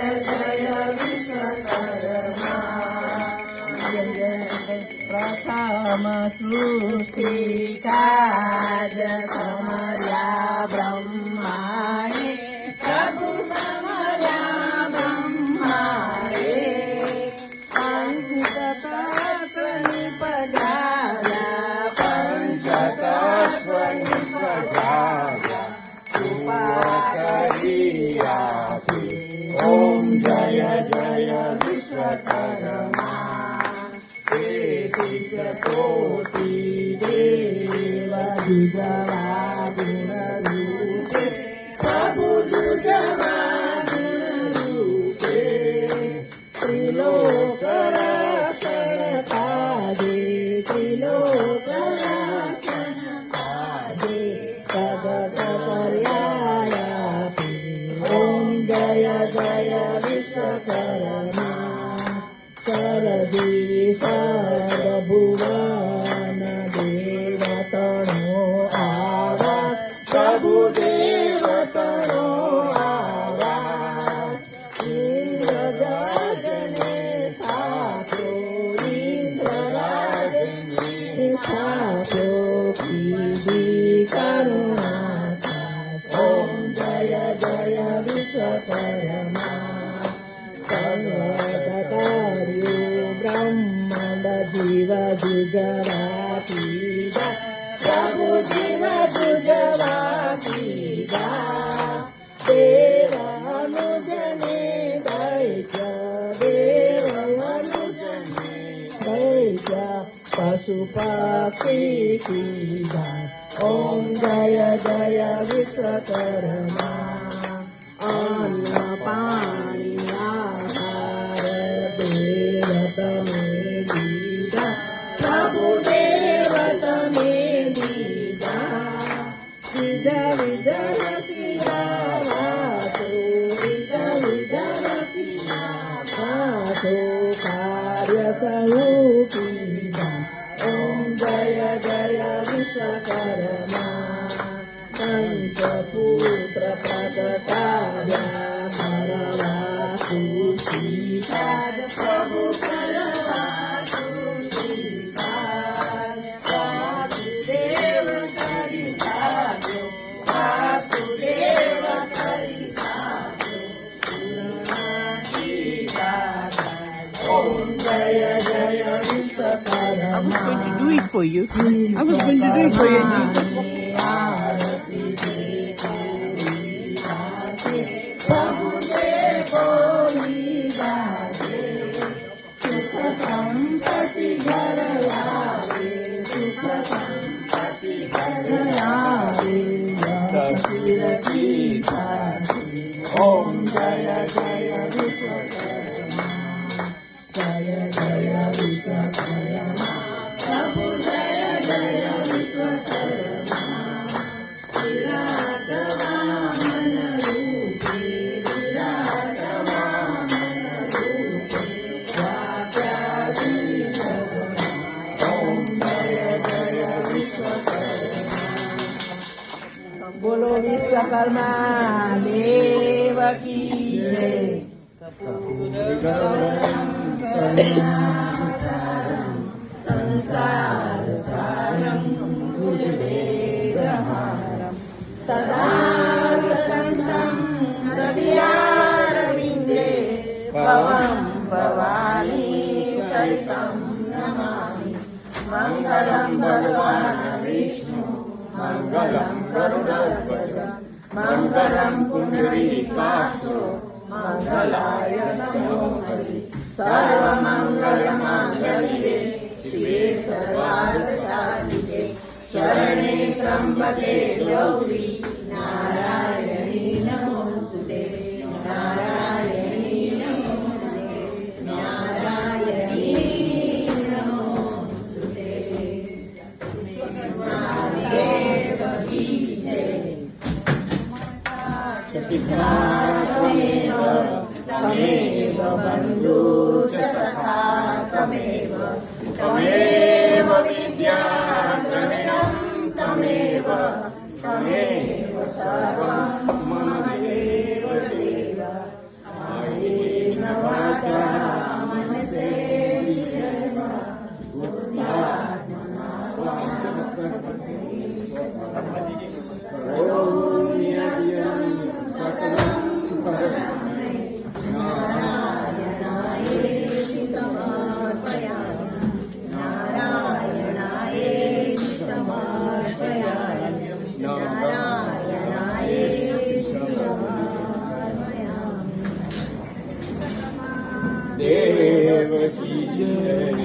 जय विश्वकर्मा प्रथम सृष्टिकार्य समर्या ब्रह्माणे प्रभु समर्या ब्रह्माणे पंचतत्व निपजाया पंचतत्व निपजाया कृपा करिया ओम जय जय विश्वकर्मा कोटि देव दुर्गवा गुण रूपे प्रभु दुर्गवा गुण रूपे त्रिलोक रक्षण काजे त्रिलोक रक्षण काजे जगत पर्यायापि ओम जय जय विश्वकर्मा शरदी सर्वभुवन देवतनो आवा प्रभु देवतनो आवा इंद्रराजने साथो इंद्रराजने साथो कीदी करुणा ओम जय जय विश्वकर्मा सर्वदातार्यो ब्रह्मांड जीव दुर्गवातीजा प्रभु जीव दुर्गवातीजा देवानुजने दैत्य देवानुजने दैत्य पशुपक्षी कीजा ओम जय जय विश्वकर्मा अन्न पाणी आहार देवत में दीदा प्रभु देवत में दीदा विज विज रसिया वासो विज विज रसिया वासो कार्य स्वरूपीदा ओम जय जय विश्वकर्मा पंचपुत्र प्रकटाया भरवासुशीताद प्रभु भरवासुशीताद वासुदेव करिसादो वासुदेव करिसादो ओम जय जय Vishwakarma I was going to do it for you. संपत्ति घर लावे सुख संपत्ति घर लावे ओम जय जय विश्वकर्मा जय जय विश्वकर्मा प्रभु जय जय विश्वकर्मा विराट वामन रूपे विराट वामन रूपे बोलो विश्वकर्मा देव की जय संसार सारं गुरुदेवहारं सदा सततं हृदयारविन्दे भवं भवानी सहितं नमामि मङ्गलं भगवान् विष्णु मङ्गलं गरुडध्वज मङ्गलं पुण्डरीकाक्षो मङ्गलाय नमो हरि सर्वमङ्गलमाङ्गल्ये शिवे सर्वार्थसाधिके शरणे त्र्यम्बके गौरी नारायणी नमोस्तुते नारायणी नमोस्तुते नारायणी नमोस्तुते विश्वकर्मा देव की जय तमेव बन्धु च सखा तमेव तमेव विद्या द्रविणं तमेव तमेव सर्वं मम देव देव जय